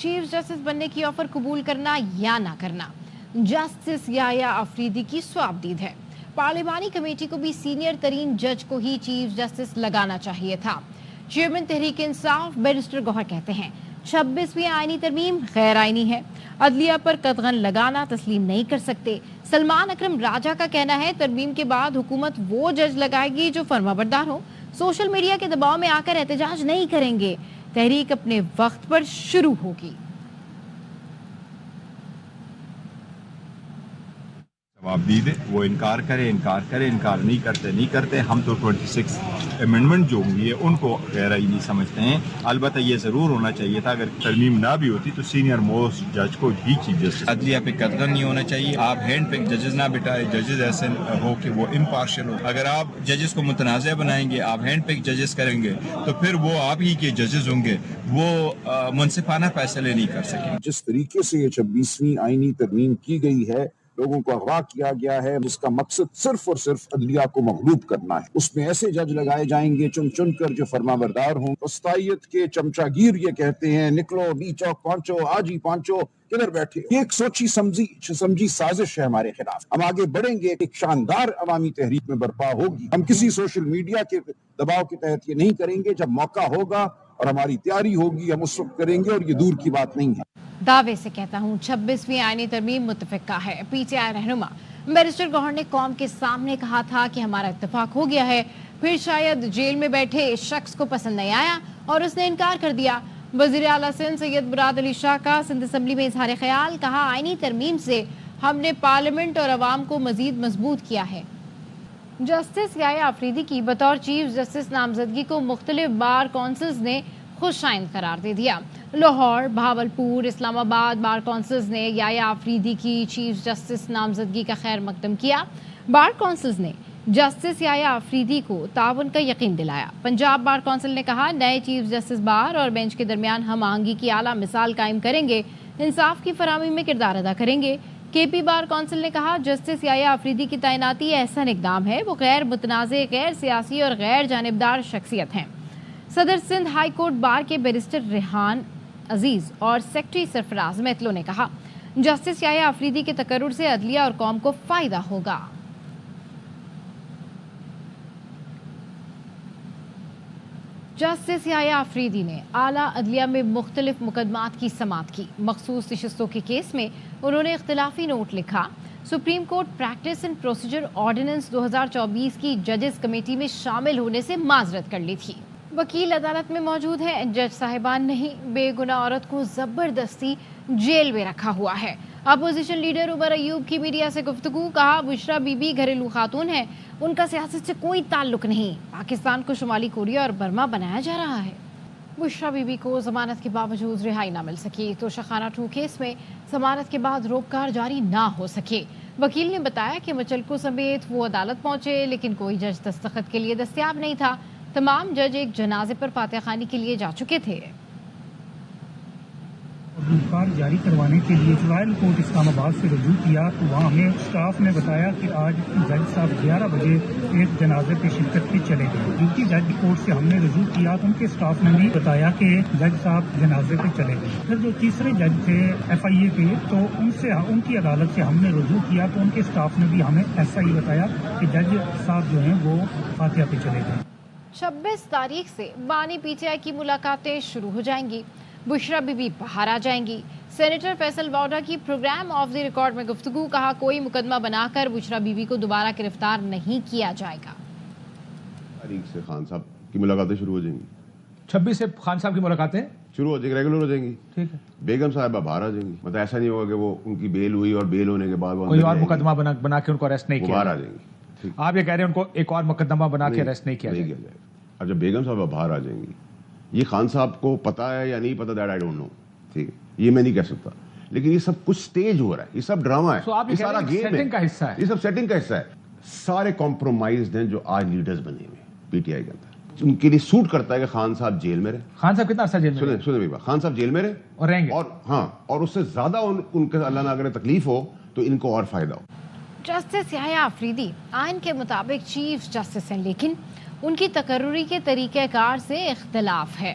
Chief justice بننے کی offer قبول کرنا یا نہ کرنا، جسٹس یحییٰ آفریدی کی صوابدید ہے۔ پارلیمانی کمیٹی کو بھی سینئر ترین جج کو ہی چیف جسٹس لگانا چاہیے تھا۔ چیئرمین تحریک انصاف بیرسٹر گوہر کہتے ہیں 26ویں آئینی ترمیم غیر آئینی ہے، عدلیہ پر قدغن لگانا تسلیم نہیں کر سکتے۔ سلمان اکرم راجہ کا کہنا ہے ترمیم کے بعد حکومت وہ جج لگائے گی جو فرما بردار ہو، سوشل میڈیا کے دباؤ میں آ کر احتجاج نہیں کریں گے، تحریک اپنے وقت پر شروع ہوگی۔ جوابدید ہے، وہ انکار نہیں کرتے۔ ہم تو 26 امینڈمنٹ جو ہوئی ہے ان کو غیر آئینی سمجھتے ہیں۔ البتہ یہ ضرور ہونا چاہیے تھا اگر ترمیم نہ بھی ہوتی تو سینئر موسٹ جج کو ہی چیف جسٹس۔ عدلیہ پہ قدغن نہیں ہونا چاہیے، آپ ہینڈ پک ججز نہ بٹھائے، ججز ایسے ہو کہ وہ امپارشل ہو۔ اگر آپ ججز کو متنازع بنائیں گے، آپ ہینڈ پک ججز کریں گے تو پھر وہ آپ ہی کے ججز ہوں گے، وہ منصفانہ فیصلے نہیں کر سکیں۔ جس طریقے سے یہ 26ویں آئینی ترمیم کی گئی ہے، لوگوں کو اغوا کیا گیا ہے، جس کا مقصد صرف اور صرف عدلیہ کو مغلوب کرنا ہے۔ اس میں ایسے جج لگائے جائیں گے چن چن کر جو فرما بردار ہوں۔ وسطائیت کے چمچا گیر یہ کہتے ہیں نکلو بی چوک پہنچو، آج ہی پہنچو، کدھر بیٹھے؟ یہ ایک سوچی سمجھی سازش ہے ہمارے خلاف۔ ہم آگے بڑھیں گے، ایک شاندار عوامی تحریک میں برپا ہوگی۔ ہم کسی سوشل میڈیا کے دباؤ کے تحت یہ نہیں کریں گے، جب موقع ہوگا اور ہماری تیاری ہوگی ہم اس وقت کریں گے، اور یہ دور کی بات نہیں ہے۔ دعوے سے کہتا ہوں 26ویں آئینی ترمیم متفقہ ہے۔ پی ٹی آئی رہنما بیرسٹر گوہر نے قوم کے سامنے کہا تھا کہ ہمارا اتفاق ہو گیا ہے، پھر شاید جیل میں بیٹھے شخص کو پسند نہیں آیا اور اس نے انکار کر دیا۔ وزیر اعلیٰ سندھ سید مراد علی شاہ کا سندھ اسمبلی میں اظہار خیال، کہا آئینی ترمیم سے ہم نے پارلیمنٹ اور عوام کو مزید مضبوط کیا ہے۔ جسٹس یحییٰ آفریدی کی بطور چیف جسٹس نامزدگی کو مختلف بار کونسلز نے خوش آئند قرار دے دیا۔ لاہور، بھاولپور، اسلام آباد بار کونسلز نے یحییٰ آفریدی کی چیف جسٹس نامزدگی کا خیر مقدم کیا۔ بار کونسلز نے جسٹس یحییٰ آفریدی کو تعاون کا یقین دلایا۔ پنجاب بار کونسل نے کہا نئے چیف جسٹس بار اور بینچ کے درمیان ہم آہنگی کی اعلیٰ مثال قائم کریں گے، انصاف کی فراہمی میں کردار ادا کریں گے۔ کے پی بار کونسل نے کہا جسٹس یحییٰ آفریدی کی تعیناتی احسن اقدام ہے، وہ غیر متنازع، غیر سیاسی اور غیر جانبدار شخصیت ہیں۔ صدر سندھ ہائی کورٹ بار کے بیرسٹر ریحان عزیز اور سیکرٹری سرفراز میتلو نے کہا جسٹس یحییٰ آفریدی کے تقرر سے عدلیہ اور قوم کو فائدہ ہوگا۔ جسٹس یحییٰ آفریدی نے اعلیٰ عدلیہ میں مختلف مقدمات کی سماعت کی۔ مخصوص نشستوں کے کیس میں انہوں نے اختلافی نوٹ لکھا۔ Supreme court practice and procedure ordinance 2024 کی ججز کمیٹی میں شامل ہونے سے معذرت کر لی تھی۔ وکیل عدالت میں موجود ہے، جج صاحبان نہیں، بے گناہ عورت کو زبردستی جیل میں رکھا ہوا ہے۔ اپوزیشن لیڈر عمر ایوب کی میڈیا سے گفتگو، کہا بشرا بی بی گھریلو خاتون ہیں، ان کا سیاست سے کوئی تعلق نہیں، پاکستان کو شمالی کوریا اور برما بنایا جا رہا ہے۔ بشرا بی بی کو ضمانت کے باوجود رہائی نہ مل سکی تو شخانہ 2 کیس میں ضمانت کے بعد روکار جاری نہ ہو سکے۔ وکیل نے بتایا کہ مچلکو سمیت وہ عدالت پہنچے لیکن کوئی جج دستخط کے لیے دستیاب نہیں تھا۔ تمام جج ایک جنازے پر فاتحہ خوانی کے لیے جا چکے تھے۔ روکار جاری کروانے کے لیے ٹرائل کورٹ اسلام آباد سے رجوع کیا تو وہاں ہمیں اسٹاف نے بتایا کہ آج جج صاحب 11 بجے ایک جنازے پہ شرکت پہ چلے گئے۔ ڈیوٹی جج کورٹ سے ہم نے رجوع کیا تو ان کے اسٹاف نے بھی بتایا کہ جج صاحب جنازے پہ چلے گئے۔ پھر جو تیسرے جج تھے FIA کے، تو ان کی عدالت سے ہم نے رجوع کیا تو ان کے اسٹاف نے بھی ہمیں ایسا ہی بتایا کہ جج صاحب جو ہیں وہ فاتحہ پہ چلے گئے۔ 26 تاریخ سے بانی پی ٹی آئی کی ملاقاتیں شروع ہو جائیں گی، بشرا بی بی باہر آ جائیں گی۔ سینیٹر فیصل واڈا کی پروگرام آف دی ریکارڈ میں گفتگو، کہا کوئی مقدمہ بنا کر بشرا بی بی کو دوبارہ گرفتار نہیں کیا جائے گا۔ تاریخ سے خان صاحب کی ملاقاتیں شروع ہو جائیں گی، 26 سے خان صاحب کی ملاقاتیں شروع ہو جائیں گی، ریگولر ہو جائیں گی۔ ٹھیک ہے، بیگم صاحبہ باہر آ جائیں گی، مطلب ایسا نہیں ہوگا کہ وہ ان کی بیل ہوئی اور بیل ہونے کے بعد وہ کوئی اور مقدمہ بنا کے ان کو اریسٹ نہیں وہ کیا باہر آ جائیں گی۔ آپ یہ کہہ رہے ہیں ان کو ایک اور مقدمہ بنا کے اریسٹ نہیں کیا جائے گا۔ اب جب بیگم صاحبہ باہر آ جائیں گی، یہ خان صاحب کو پتا ہے یا نہیں پتا، دیٹ آئی ڈونٹ نو، ٹھیک ہے، یہ میں نہیں کہہ سکتا، لیکن یہ سب کچھ سٹیج ہو رہا ہے، یہ سب ڈرامہ ہے، یہ سارا گیم ہے، سیٹنگ کا حصہ ہے، یہ سب سیٹنگ کا حصہ ہے۔ سارے کمپرومائزڈ ہیں جو آج لیڈرز بنے ہوئے پی ٹی آئی کے اندر، ان کے لیے سوٹ کرتا ہے کہ خان صاحب جیل میں رہے۔ خان صاحب کتنا عرصہ جیل میں رہے؟ سنیں خان صاحب جیل میں رہے اور رہیں گے، اور ہاں، اور اس سے زیادہ ان کے اللہ نہ اگر تکلیف ہو تو ان کو اور فائدہ ہو۔ جسٹس یحییٰ آفریدی آئین کے مطابق چیف جسٹس ہیں، لیکن ان کی تقرری کے طریقہ کار سے اختلاف ہے۔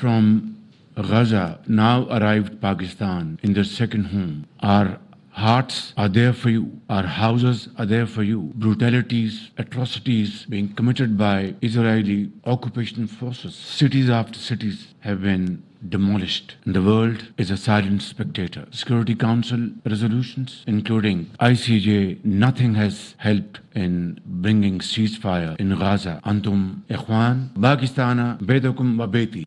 From Gaza, now arrived Pakistan in their second home. Our hearts are there for you. Our houses are there for you. Brutalities, atrocities being committed by Israeli occupation forces. Cities after cities have been demolished. And the world is a silent spectator. Security Council resolutions, including ICJ, nothing has helped in bringing ceasefire in Gaza. Antum ikhwan, Pakistana, bedakum wa beti.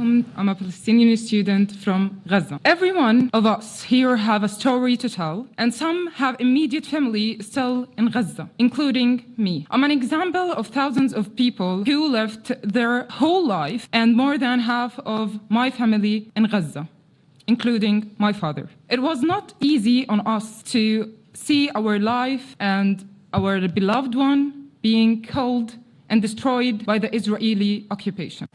I'm a Palestinian student from Gaza. Every one of us here have a story to tell, and some have immediate family still in Gaza, including me. I'm an example of thousands of people who left their whole life and more than half of my family in Gaza, including my father. It was not easy on us to see our life and our beloved one being killed and destroyed by the Israeli occupation.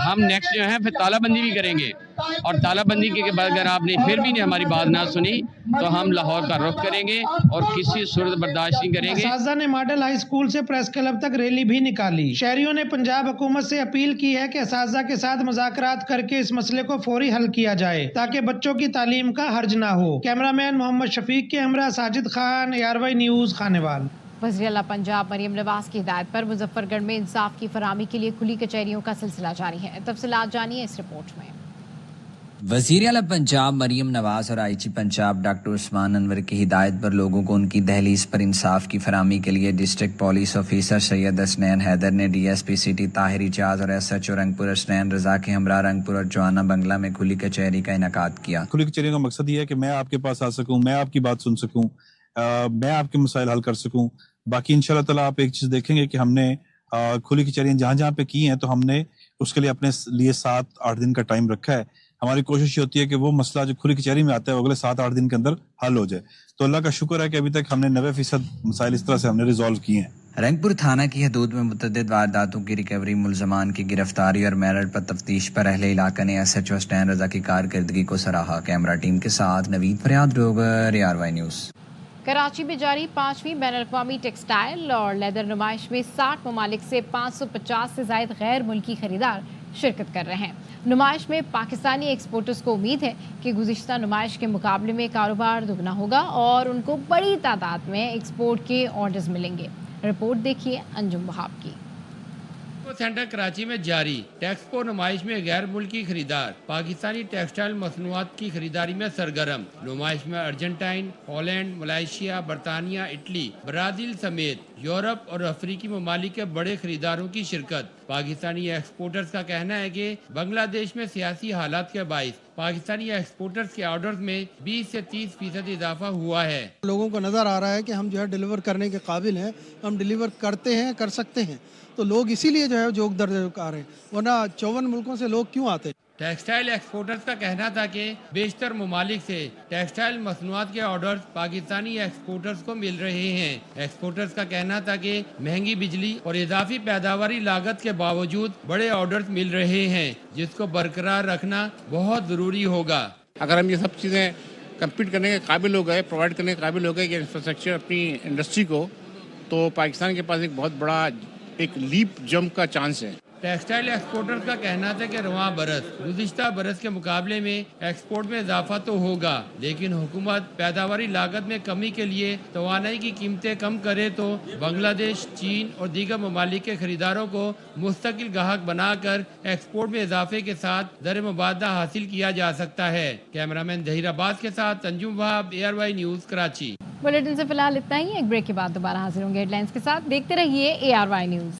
ہم next جو ہے پھر تالہ بندی بھی کریں گے، اور تالہ بندی کے بعد اگر آپ نے پھر بھی ہماری بات نہ سنی تو ہم لاہور کا رخ کریں گے اور کسی صورت برداشت نہیں کریں گے۔ اساتذہ نے ماڈل ہائی اسکول سے پریس کلب تک ریلی بھی نکالی۔ شہریوں نے پنجاب حکومت سے اپیل کی ہے کہ اساتذہ کے ساتھ مذاکرات کر کے اس مسئلے کو فوری حل کیا جائے تاکہ بچوں کی تعلیم کا حرج نہ ہو۔ کیمرہ مین محمد شفیق کے ہمراہ ساجد خان، ARY نیوز، خانیوال۔ وزیر اعلیٰ پنجاب مریم نواز کی ہدایت پر مظفر گڑھ میں انصاف کی فراہمی کے لیے کھلی کچہریوں کا سلسلہ جاری ہے۔ تفصیلات جانیے اس رپورٹ میں۔ وزیر اعلیٰ پنجاب مریم نواز اور IG پنجاب ڈاکٹر عثمان انور کی ہدایت پر لوگوں کو ان کی دہلیز پر انصاف کی فراہمی کے لیے ڈسٹرکٹ پولیس آفیسر سید اسنین حیدر نے DSP سٹی طاہر اجاز اور SHO رنگپور اسنین رضا کے ہمراہ رنگپور اور جوانا بنگلہ میں کھلی کچہری کا انعقاد کیا۔ کھلی کچہری کا مقصد یہ ہے کہ میں آپ کے پاس آ سکوں، میں آپ کی بات سن سکوں، میں آپ کے مسائل حل کر سکوں۔ باقی انشاءاللہ تعالیٰ آپ ایک چیز دیکھیں گے کہ ہم نے کھلی کچہریاں جہاں جہاں پہ کی ہیں تو ہم نے اس کے لیے اپنے لیے 7-8 دن کا ٹائم رکھا ہے۔ ہماری کوشش یہ ہوتی ہے کہ وہ مسئلہ جو کھلی کچہری میں آتا ہے وہ اگلے 7-8 دن کے اندر حل ہو جائے۔ تو اللہ کا شکر ہے کہ ابھی تک ہم نے 90% مسائل اس طرح سے ہم نے ریزالو کیے ہیں۔ رنگپور تھانہ کی حدود میں متعدد وارداتوں کی ریکوری، ملزمان کی گرفتاری اور میرٹ پر تفتیش پر اہل علاقہ نے SHO اسٹین رضا کی کارکردگی کو سراہا۔ کیمرہ ٹیم کے ساتھ نوید فریاد ڈوگر، ARY نیوز۔ کراچی میں جاری 5ویں بین الاقوامی ٹیکسٹائل اور لیدر نمائش میں 60 ممالک سے 550 سے زائد غیر ملکی خریدار شرکت کر رہے ہیں۔ نمائش میں پاکستانی ایکسپورٹرز کو امید ہے کہ گزشتہ نمائش کے مقابلے میں کاروبار دگنا ہوگا اور ان کو بڑی تعداد میں ایکسپورٹ کے آرڈرز ملیں گے۔ رپورٹ دیکھیے انجم وہاب کی۔ سینٹر کراچی میں جاری ٹیکسپو نمائش میں غیر ملکی خریدار پاکستانی ٹیکسٹائل مصنوعات کی خریداری میں سرگرم۔ نمائش میں ارجنٹائن، ہالینڈ، ملائیشیا، برطانیہ، اٹلی، برازیل سمیت یورپ اور افریقی ممالک کے بڑے خریداروں کی شرکت۔ پاکستانی ایکسپورٹرز کا کہنا ہے کہ بنگلہ دیش میں سیاسی حالات کے باعث پاکستانی ایکسپورٹرز کے آرڈرز میں 20 سے 30% اضافہ ہوا ہے۔ لوگوں کو نظر آ رہا ہے کہ ہم جو ہے ڈیلیور کرنے کے قابل ہیں، ہم ڈیلیور کرتے ہیں، کر سکتے ہیں، تو لوگ اسی لیے جو ہے جوک در آ رہے ہیں، ورنہ 54 ملکوں سے لوگ کیوں آتے ہیں؟ ٹیکسٹائل ایکسپورٹرز کا کہنا تھا کہ بیشتر ممالک سے ٹیکسٹائل مصنوعات کے آرڈرز پاکستانی ایکسپورٹرز کو مل رہے ہیں۔ ایکسپورٹرز کا کہنا تھا کہ مہنگی بجلی اور اضافی پیداواری لاگت کے باوجود بڑے آرڈرز مل رہے ہیں، جس کو برقرار رکھنا بہت ضروری ہوگا۔ اگر ہم یہ سب چیزیں کمپیٹ کرنے کے قابل ہو گئے، پرووائڈ کرنے کے قابل ہو گئے کہ انفراسٹرکچر اپنی انڈسٹری کو، تو پاکستان کے پاس ایک بہت بڑا ایک لیپ جمپ کا چانس ہے۔ ٹیکسٹائل ایکسپورٹرز کا کہنا تھا کہ رواں برس گزشتہ برس کے مقابلے میں ایکسپورٹ میں اضافہ تو ہوگا، لیکن حکومت پیداواری لاگت میں کمی کے لیے توانائی کی قیمتیں کم کرے تو بنگلہ دیش، چین اور دیگر ممالک کے خریداروں کو مستقل گاہک بنا کر ایکسپورٹ میں اضافے کے ساتھ زر مبادلہ حاصل کیا جا سکتا ہے۔ کیمرہ مین ظہیر عباس کے ساتھ انجم وہاب، ARY نیوز، کراچی۔ بلیٹن سے فی الحال اتنا ہی، ایک بریک کے بعد دوبارہ حاضر ہوں گے ہیڈ لائنز کے ساتھ۔ دیکھتے رہیے ARY نیوز۔